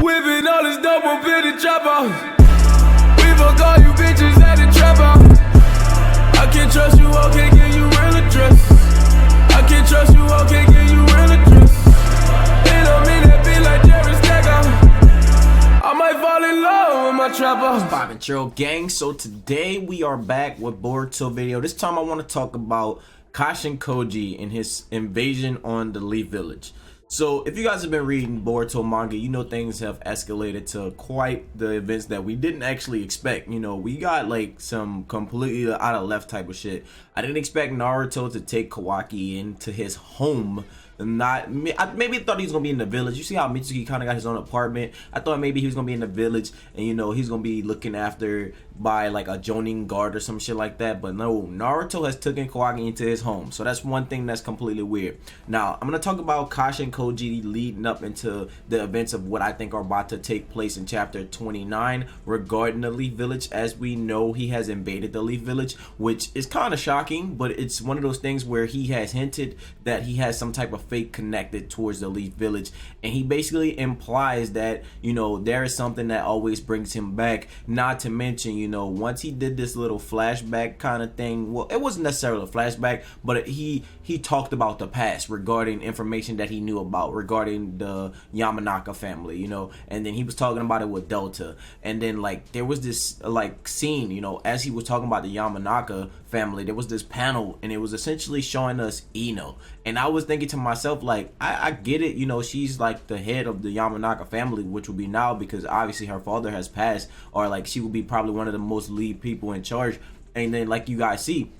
Whipping all this dope up in the trap house. We fuck all you bitches at the trap house. I can't trust you, I can't give you real address. I can't trust you, I can't give you real address. It don't mean that be like Jerry Stacker. I might fall in love with my trap house. Bob and Cheryl gang. So today we are back with Boruto video. This time I want to talk about Kashin Koji and his invasion on the Leaf Village. So if you guys have been reading Boruto manga, you know things have escalated to quite the events that we didn't actually expect. You know, we got like some completely out of left type of shit. I didn't expect Naruto to take Kawaki into his home. Maybe I thought he was gonna be in the village. You see how Mitsuki kind of got his own apartment. I thought maybe he was gonna be in the village, and you know he's gonna be looking after by like a jonin guard or some shit like that. But no, Naruto has taken Kawaki into his home, so that's one thing that's completely weird. Now I'm gonna talk about Kashin Koji leading up into the events of what I think are about to take place in chapter 29 regarding the Leaf Village. As we know, he has invaded the Leaf Village, which is kind of shocking, but it's one of those things where he has hinted that he has some type of fate connected towards the Leaf Village, and he basically implies that, you know, there is something that always brings him back. Not to mention, you know, once he did this little flashback kind of thing, well, it wasn't necessarily a flashback, but he talked about the past regarding information that he knew about regarding the Yamanaka family, you know, and then he was talking about it with Delta, and then like there was this like scene, you know, as he was talking about the Yamanaka family, there was this panel, and it was essentially showing us Ino, and I was thinking to myself, like, I get it, you know, she's like the head of the Yamanaka family, which will be now because obviously her father has passed, or like she will be probably one of the most lead people in charge. And then like you guys see,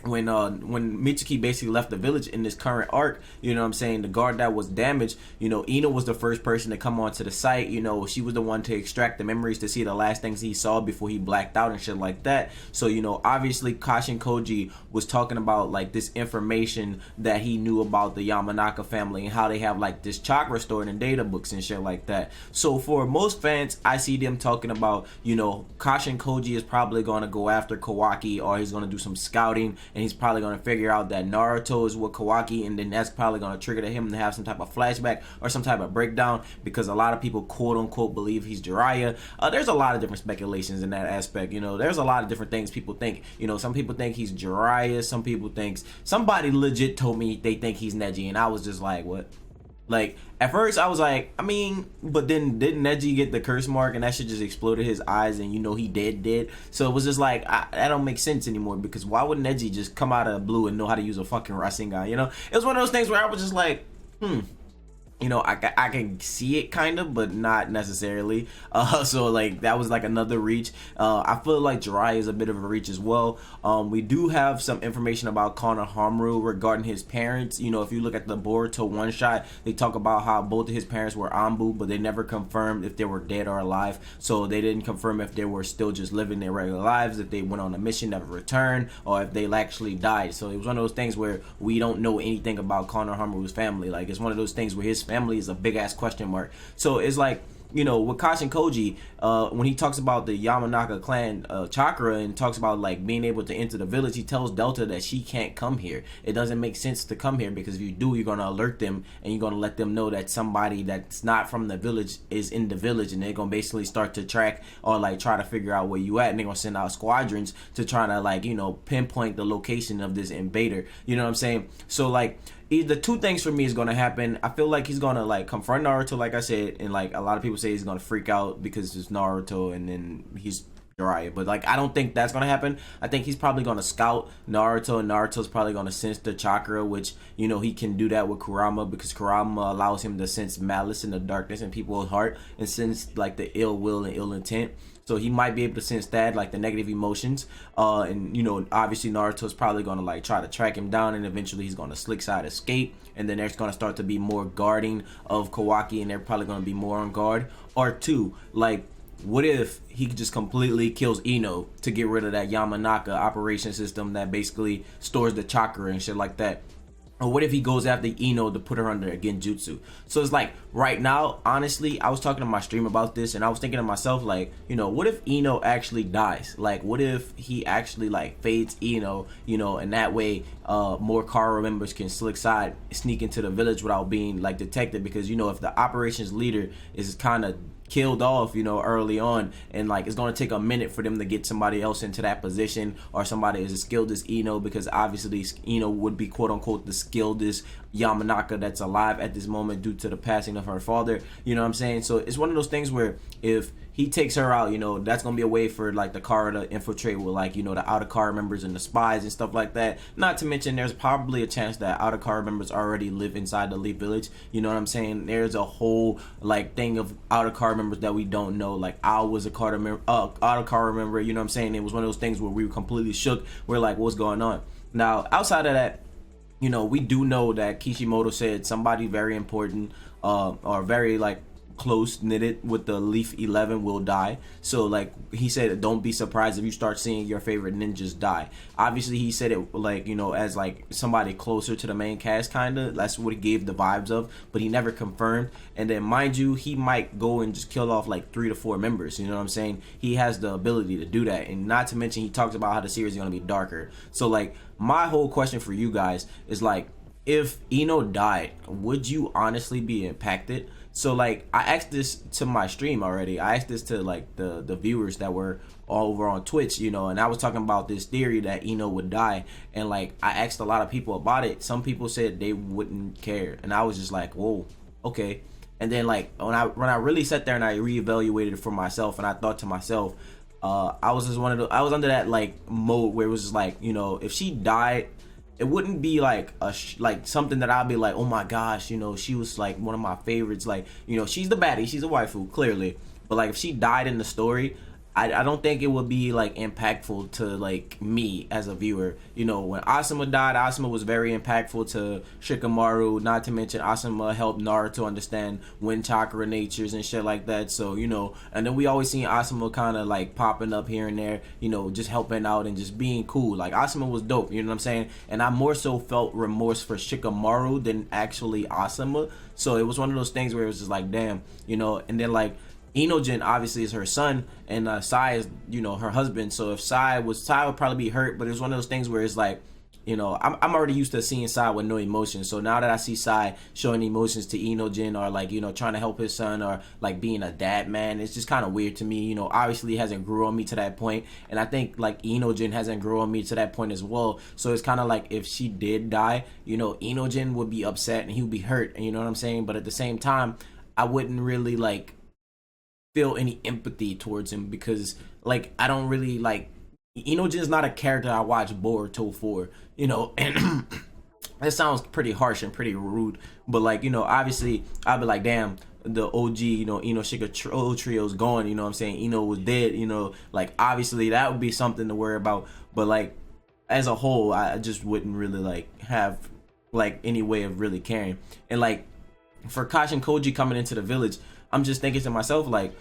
when Mitsuki basically left the village in this current arc, you know what I'm saying, the guard that was damaged, you know, Ino was the first person to come onto the site. You know, she was the one to extract the memories to see the last things he saw before he blacked out and shit like that. So, you know, obviously Kashin Koji was talking about like this information that he knew about the Yamanaka family and how they have like this chakra stored in data books and shit like that. So for most fans, I see them talking about, you know, Kashin Koji is probably going to go after Kawaki, or he's going to do some scouting, and he's probably going to figure out that Naruto is with Kawaki, and then that's probably going to trigger to him to have some type of flashback or some type of breakdown, because a lot of people quote unquote believe he's Jiraiya. There's a lot of different speculations in that aspect. You know, there's a lot of different things people think. You know, some people think he's Jiraiya, some people think, somebody legit told me they think he's Neji, and I was just like, what? Like, at first I was like, I mean, but then didn't Neji get the curse mark and that shit just exploded his eyes, and you know he dead. So it was just like, that don't make sense anymore, because why would Neji just come out of the blue and know how to use a fucking Rasengan, you know? It was one of those things where I was just like, you know, I can see it kind of, but not necessarily. So like that was like another reach. I feel like Jiraiya is a bit of a reach as well. We do have some information about Konohamaru regarding his parents. You know, if you look at the Boruto one shot, they talk about how both of his parents were Anbu, but they never confirmed if they were dead or alive. So they didn't confirm if they were still just living their regular lives, if they went on a mission, never returned, or if they actually died. So it was one of those things where we don't know anything about Konohamaru's family. Like, it's one of those things where his family is a big ass question mark. So it's like, you know, with Kashin Koji, when he talks about the Yamanaka clan chakra and talks about like being able to enter the village, he tells Delta that she can't come here. It doesn't make sense to come here, because if you do, you're going to alert them and you're going to let them know that somebody that's not from the village is in the village, and they're going to basically start to track or like try to figure out where you at, and they're going to send out squadrons to try to like, you know, pinpoint the location of this invader. You know what I'm saying? So like, the two things for me is going to happen. I feel like he's going to like confront Naruto, like I said, and like a lot of people say he's going to freak out because it's Naruto and then he's Jiraiya, but like I don't think that's going to happen. I think he's probably going to scout Naruto, and Naruto's probably going to sense the chakra, which, you know, he can do that with Kurama, because Kurama allows him to sense malice in the darkness in people's heart and sense like the ill will and ill intent. So he might be able to sense that, like the negative emotions. And, you know, obviously Naruto's probably going to like try to track him down, and eventually he's going to slick side escape. And then there's going to start to be more guarding of Kawaki, and they're probably going to be more on guard. Or two, like, what if he just completely kills Ino to get rid of that Yamanaka operation system that basically stores the chakra and shit like that? Or what if he goes after Ino to put her under a genjutsu? So it's like, right now, honestly, I was talking to my stream about this, and I was thinking to myself, like, you know, what if Ino actually dies? Like, what if he actually like fades Ino, you know, and that way more Kara members can sneak into the village without being like detected? Because, you know, if the operations leader is kind of killed off, you know, early on, and like it's going to take a minute for them to get somebody else into that position, or somebody as skilled as Ino, because obviously Ino would be quote unquote the skilledest Yamanaka that's alive at this moment due to the passing of her father, you know what I'm saying? So it's one of those things where if he takes her out, you know, that's gonna be a way for like the Kara to infiltrate with, like, you know, the outer Kara members and the spies and stuff like that. Not to mention there's probably a chance that outer Kara members already live inside the Leaf Village, you know what I'm saying? There's a whole like thing of outer Kara members that we don't know. Like Al was a outer Kara member, you know what I'm saying? It was one of those things where we were completely shook. We're like, what's going on? Now outside of that, you know, we do know that Kishimoto said somebody very important or very like close knitted with the Leaf 11 will die. So like he said, don't be surprised if you start seeing your favorite ninjas die. Obviously he said it like, you know, as like somebody closer to the main cast, kind of. That's what he gave the vibes of, but he never confirmed. And then mind you, he might go and just kill off like 3 to 4 members, you know what I'm saying? He has the ability to do that. And not to mention he talks about how the series is going to be darker. So like my whole question for you guys is like, if Ino died, would you honestly be impacted? So like I asked this to my stream already. I asked this to like the viewers that were all over on Twitch, you know, and I was talking about this theory that Ino would die, and like I asked a lot of people about it. Some people said they wouldn't care, and I was just like, whoa, okay. And then like when I really sat there and I reevaluated it for myself, and I thought to myself, I was under that like mode where it was just like, you know, if she died, it wouldn't be like like something that I'd be like, oh my gosh, you know, she was like one of my favorites. Like, you know, she's the baddie, she's a waifu, clearly. But like if she died in the story, I don't think it would be like impactful to like me as a viewer. You know, when Asuma died, Asuma was very impactful to Shikamaru. Not to mention Asuma helped Naruto understand wind chakra natures and shit like that. So, you know, and then we always seen Asuma kind of like popping up here and there, you know, just helping out and just being cool. Like Asuma was dope, you know what I'm saying? And I more so felt remorse for Shikamaru than actually Asuma. So it was one of those things where it was just like, damn, you know. And then like Inojin obviously is her son, and Sai is, you know, her husband. So if Sai would probably be hurt, but it's one of those things where it's like, you know, I'm already used to seeing Sai with no emotions. So now that I see Sai showing emotions to Inojin, or like, you know, trying to help his son, or like being a dad man, it's just kind of weird to me. You know, obviously he hasn't grew on me to that point, and I think like Inojin hasn't grown on me to that point as well. So it's kind of like if she did die, you know, Inojin would be upset and he would be hurt, and you know what I'm saying? But at the same time, I wouldn't really like feel any empathy towards him, because like I don't really like, Inojin's not a character I watch Boruto for, you know. And that sounds pretty harsh and pretty rude, but like, you know, obviously I'd be like, damn, the OG, you know, Ino Shika trio's gone, you know what I'm saying? Ino was dead, you know, like obviously that would be something to worry about. But like as a whole, I just wouldn't really like have like any way of really caring. And like for Kashin Koji coming into the village, I'm just thinking to myself, like,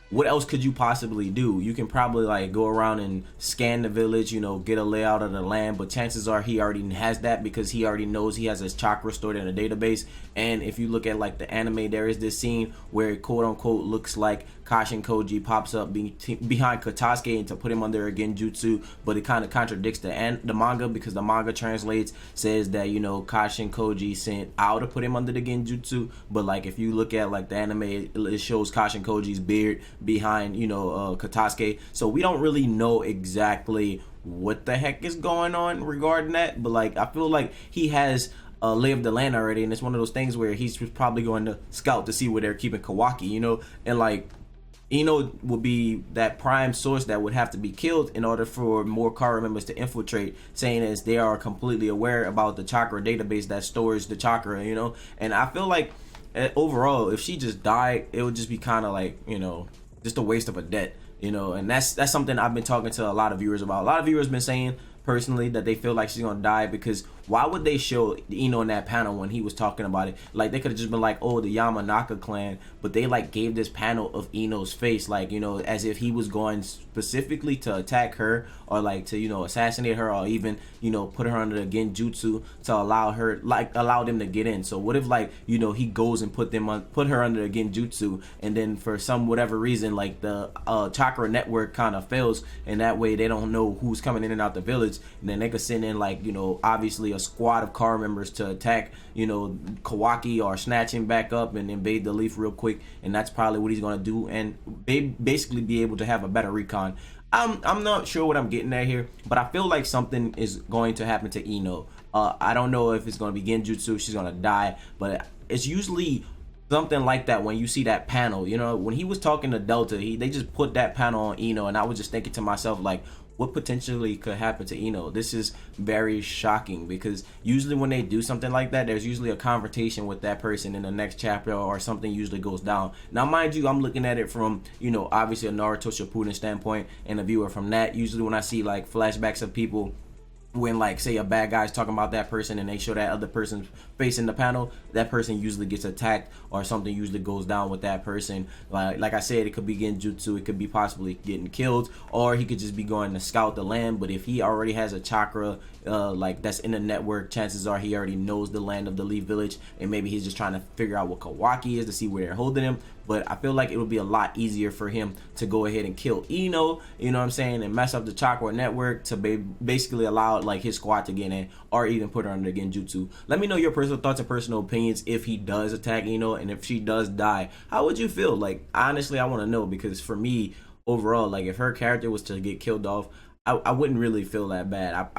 what else could you possibly do? You can probably like go around and scan the village, you know, get a layout of the land, but chances are he already has that, because he already knows he has his chakra stored in a database. And if you look at like the anime, there is this scene where it quote unquote looks like Kashin Koji pops up behind Katasuke and to put him under a genjutsu, but it kind of contradicts the manga, because the manga translates, says that, you know, Kashin Koji sent Ao to put him under the genjutsu. But like if you look at like the anime, it shows Kashin Koji's beard behind, you know, Katasuke. So we don't really know exactly what the heck is going on regarding that, but like I feel like he has lay of the land already, and it's one of those things where he's probably going to scout to see where they're keeping Kawaki, you know. And like Ino would be that prime source that would have to be killed in order for more Kara members to infiltrate, saying as they are completely aware about the chakra database that stores the chakra, you know. And I feel like overall, if she just died, it would just be kind of like, you know, just a waste of a debt, you know. And that's something I've been talking to a lot of viewers about. A lot of viewers been saying personally that they feel like she's gonna die, because why would they show Ino in that panel when he was talking about it? Like they could have just been like, oh, the Yamanaka clan, but they like gave this panel of Ino's face, like, you know, as if he was going specifically to attack her, or like to, you know, assassinate her, or even, you know, put her under the genjutsu to allow them to get in. So what if like, you know, he goes and put her under the genjutsu, and then for some whatever reason like the chakra network kind of fails, and that way they don't know who's coming in and out the village, and then they could send in like, you know, obviously a squad of car members to attack, you know, Kawaki or snatch him back up and invade the Leaf real quick, and that's probably what he's going to do, and basically be able to have a better recon. I'm not sure what I'm getting at here, but I feel like something is going to happen to Ino. I don't know if it's going to be Genjutsu, she's going to die, but it's usually something like that when you see that panel. You know, when he was talking to Delta, they just put that panel on Ino, and I was just thinking to myself, like, what potentially could happen to Ino? This is very shocking, because usually when they do something like that, there's usually a confrontation with that person in the next chapter, or something usually goes down. Now, mind you, I'm looking at it from, you know, obviously a Naruto Shippuden standpoint, and a viewer from that. Usually when I see like flashbacks of people, when like say a bad guy's talking about that person and they show that other person's face in the panel, that person usually gets attacked, or something usually goes down with that person. Like I said, it could be Genjutsu, it could be possibly getting killed, or he could just be going to scout the land. But if he already has a chakra like that's in the network, chances are he already knows the land of the Leaf Village, and maybe he's just trying to figure out what Kawaki is to see where they're holding him. But I feel like it would be a lot easier for him to go ahead and kill Ino, you know what I'm saying, and mess up the chakra network to basically allow like his squad to get in, or even put her under Genjutsu. Let me know your personal thoughts and personal opinions if he does attack Ino, and if she does die, how would you feel? Like, honestly, I want to know, because for me, overall, like, if her character was to get killed off, I wouldn't really feel that bad.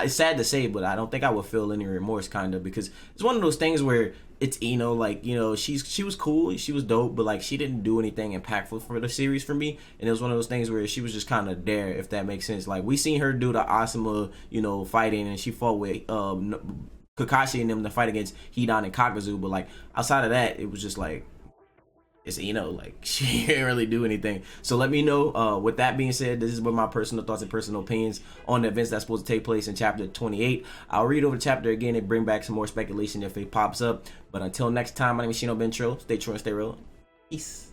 It's sad to say, but I don't think I would feel any remorse, kind of, because it's one of those things where it's Ino, like, you know, she was cool, she was dope, but like, she didn't do anything impactful for the series for me, and it was one of those things where she was just kind of there, if that makes sense. Like, we seen her do the Asuma, you know, fighting, and she fought with Kakashi and them to fight against Hidan and Kakuzu, but like, outside of that, it was just like, it's Ino, like, she didn't really do anything. So let me know. With that being said, this is what my personal thoughts and personal opinions on the events that's supposed to take place in chapter 28. I'll read over the chapter again and bring back some more speculation if it pops up. But until next time, my name is Shino Bentro. Stay true and stay real. Peace.